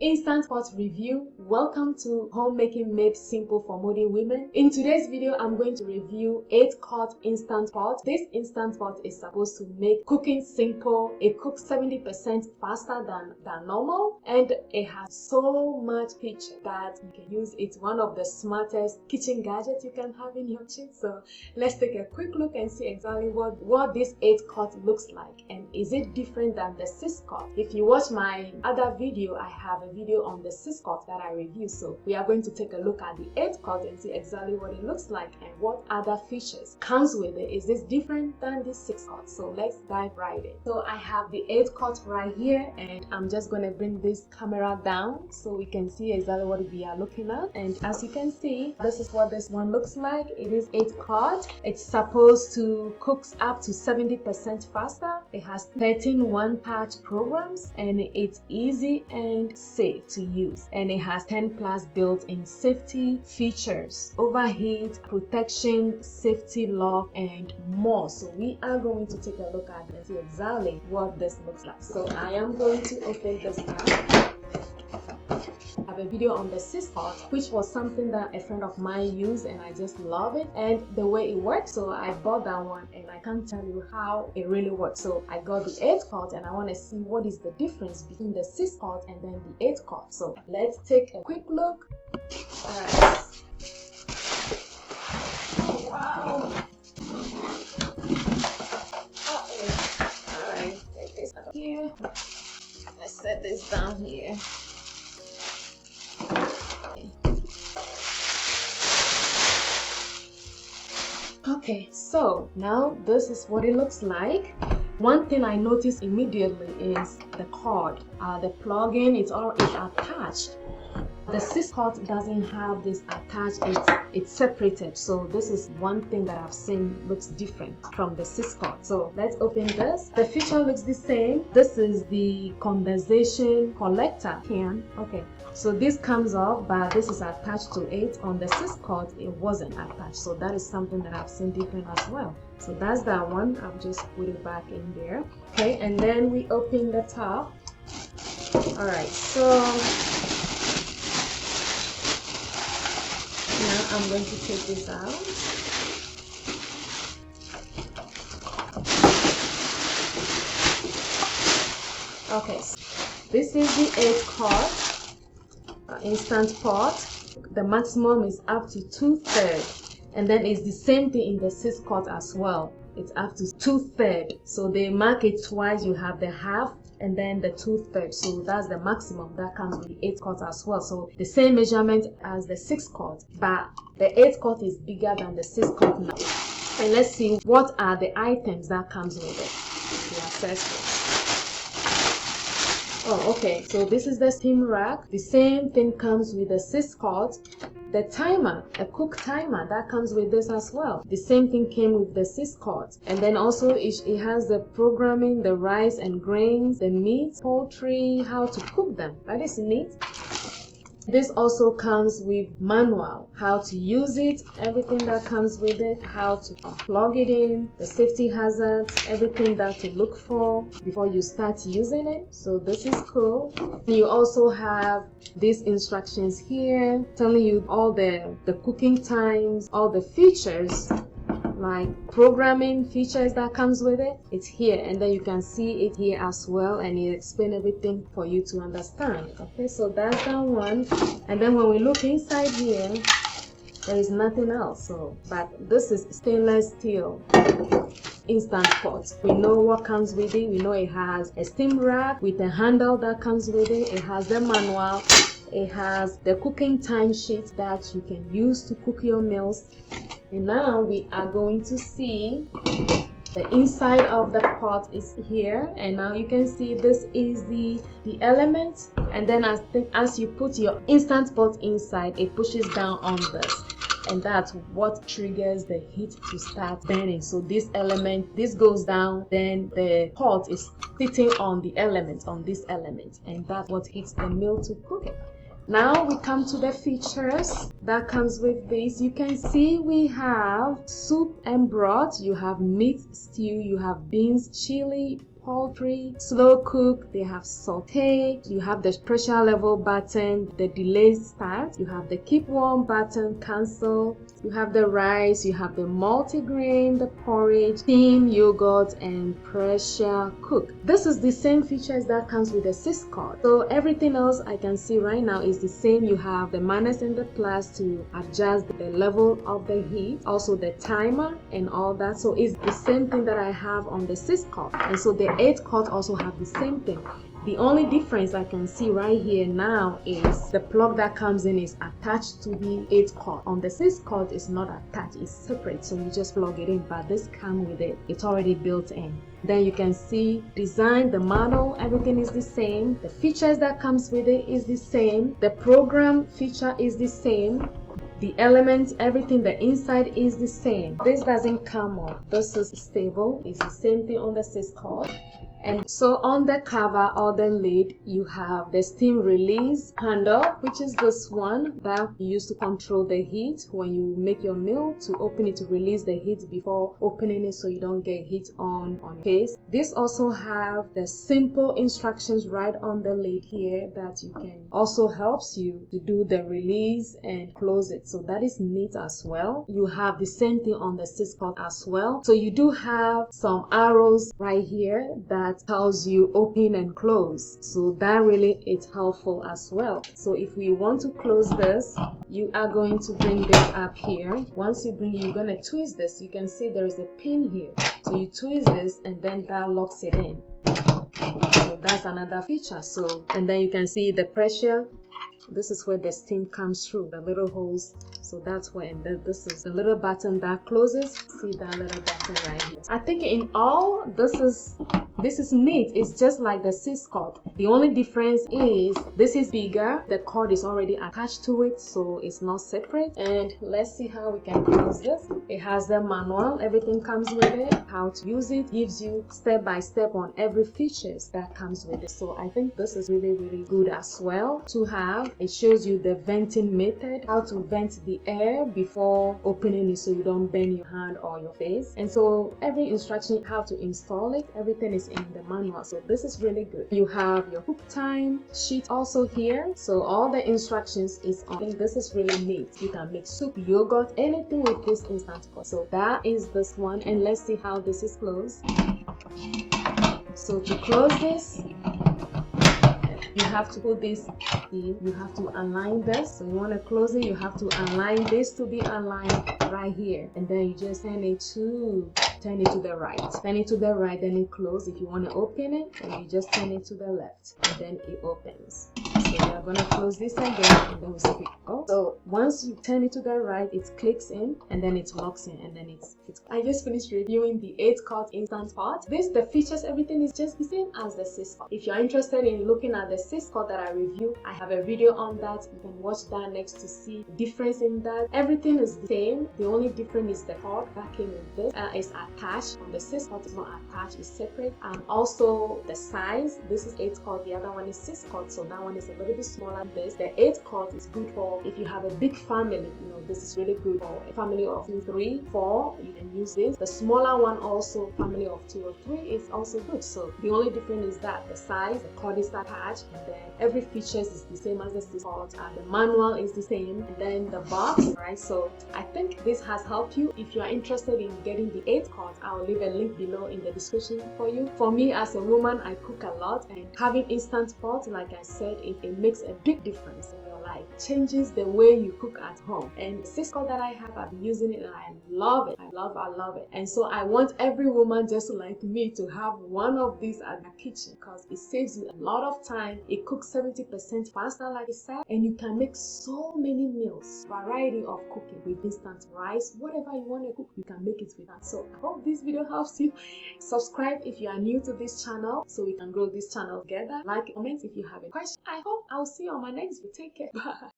Instant pot review. Welcome to Homemaking Made Simple for Moody Women. In today's video, I'm going to review 8-quart instant pot. This instant pot is supposed to make cooking simple. It cooks 70% faster than normal, and it has so much feature that you can use. It's one of the smartest kitchen gadgets you can have in your kitchen. So let's take a quick look and see exactly what this 8-quart looks like, and is it different than the 6-quart. If you watch my other video, I have a video on the 6-quart that I review, so we are going to take a look at the 8-quart and see exactly what it looks like and what other features comes with it. Is this different than the 6-quart? So let's dive right in. So I have the 8-quart right here, and I'm just going to bring this camera down so we can see exactly what we are looking at. And as you can see, this is what this one looks like. It is 8-quart. It's supposed to cook up to 70% faster. It has 13 one-touch programs, and it's easy and safe to use, and it has 10 plus built-in safety features, overheat protection, safety lock, and more. So we are going to take a look at and see exactly what this looks like. So I am going to open this up. I have a video on the 6-quart, which was something that a friend of mine used, and I just love it and the way it works. So I bought that one, and I can't tell you how it really works. So I got the 8-quart, and I want to see what is the difference between the 6-quart and then the 8-quart. So let's take a quick look. Alright. Wow. Alright, take this out of here. Let's set this down here. Okay, so now this is what it looks like. One thing I noticed immediately is the cord, the plug-in is attached. The 6-quart doesn't have this attached, it's separated. So this is one thing that I've seen looks different from the 6-quart. So let's open this. The feature looks the same. This is the condensation collector can. Okay, so this comes off, but this is attached to it. On the 6-quart, it wasn't attached. So that is something that I've seen different as well. So that's that one. I'll just put it back in there. Okay, and then we open the top. All right, so now I'm going to take this out. Okay, so this is the 8-quart instant pot. The maximum is up to 2/3, and then it's the same thing in the 6-quart as well. It's up to 2/3. So they mark it twice. You have the half and then the 2/3. So that's the maximum that comes with the 8-quart as well. So the same measurement as the 6-quart, but the 8-quart is bigger than the 6-quart now. And let's see what are the items that comes with it. The accessories. Oh, okay. So this is the steam rack. The same thing comes with the 6-quart. The timer, a cook timer, that comes with this as well. The same thing came with the 6-quart. And then also it has the programming, the rice and grains, the meat, poultry, how to cook them. That is neat. This also comes with manual, how to use it, everything that comes with it, how to plug it in, the safety hazards, everything that to look for before you start using it. So this is cool. You also have these instructions here telling you all the cooking times, all the features, like programming features that comes with it. It's here, and then you can see it here as well, and it explains everything for you to understand. Okay, so that's that one. And then when we look inside here, there is nothing else. So, but this is stainless steel instant pot. We know what comes with it. We know it has a steam rack with a handle that comes with it. It has the manual. It has the cooking time sheet that you can use to cook your meals. And now we are going to see the inside of the pot is here, and now you can see this is the element, and then as you put your instant pot inside, it pushes down on this, and that's what triggers the heat to start burning. So this element, this goes down, then the pot is sitting on the element, on this element, and that's what heats the meal to cook it. Now we come to the features that comes with this. You can see we have soup and broth, you have meat stew, you have beans, chili, poultry, slow cook, they have saute, you have the pressure level button, the delay start, you have the keep warm button, cancel, you have the rice, you have the multigrain, the porridge, steam, yogurt, and pressure cook. This is the same features that comes with the 6 quart. So everything else I can see right now is the same. You have the minus and the plus to adjust the level of the heat, also the timer and all that. So it's the same thing that I have on the 6 quart, and so the 8 quart also have the same thing. The only difference I can see right here now is the plug that comes in is attached to the 8 quart. On the 6 quart, it's not attached, it's separate, so you just plug it in, but this comes with it. It's already built in. Then you can see design, the model, everything is the same. The features that comes with it is the same. The program feature is the same. The elements, everything, the inside is the same. This doesn't come off. This is stable. It's the same thing on the 6 quart. And so on the cover or the lid, you have the steam release handle, which is this one that you use to control the heat when you make your meal, to open it, to release the heat before opening it so you don't get heat on your face. This also have the simple instructions right on the lid here that you can also helps you to do the release and close it. So that is neat as well. You have the same thing on the 6 quart as well. So you do have some arrows right here that tells you open and close, so that really is helpful as well. So if we want to close this, you are going to bring this up here. Once you bring it, you're going to twist this. You can see there is a pin here, so you twist this and then that locks it in. So that's another feature. So, and then you can see the pressure. This is where the steam comes through the little holes. So that's where, and then this is the little button that closes. See that little button right here. I think in all, this is neat. It's just like the 6 quart. The only difference is this is bigger. The cord is already attached to it, so it's not separate. And let's see how we can close this. It has the manual. Everything comes with it. How to use it, gives you step by step on every features that comes with it. So I think this is really, really good as well to have. It shows you the venting method, how to vent the air before opening it so you don't burn your hand or your face. And so every instruction how to install it, everything is in the manual. So this is really good. You have your cook time sheet also here, so all the instructions is on. I think this is really neat. You can make soup, yogurt, anything with this instant pot. So that is this one, and let's see how this is closed. So to close this, you have to put this in, you have to align this. So you want to close it, you have to align this to be aligned right here, and then you just turn it to the right. Turn it to the right, then it closes. If you want to open it, then you just turn it to the left, and then it opens. So we are going to close this again, and then we see it go. So once you turn it to the right, it clicks in, and then it locks in, and then it's I just finished reviewing the 8 quart instant pot. The features, everything is just the same as the 6 quart. If you're interested in looking at the 6 quart that I review, I have a video on that. You can watch that next to see the difference in that. Everything is the same. The only difference is the cord that came with this is attached. On the 6 quart, it's not attached, it's separate. And also the size. This is 8 quart, the other one is 6 quart, so that one is a little bit smaller than this. The 8 quart is good for if you have a big family. You know, this is really good for a family of 2, 3, 4. You can use this. The smaller one also, family of 2 or 3, is also good. So the only difference is that the size, the cord is attached, and then every features is the same as the 6 quart, and the manual is the same, and then the box, right? So I think this has helped you. If you are interested in getting the 8 quart, I'll leave a link below in the description for you. For me as a woman, I cook a lot, and having instant pot, like I said, it makes a big difference in your life. Changes the way you cook at home. And the 6 quart that I have, I've been using it and I love it. I love it. And so I want every woman just like me to have one of these at the kitchen, because it saves you a lot of time. It cooks 70% faster, like I said, and you can make so many meals, variety of cooking with instant rice, whatever you want to cook, you can make it with that. So I hope this video helps you. Subscribe if you are new to this channel so we can grow this channel together. Like, comment if you have a question. I hope I'll see you on my next video. Take care. Bye.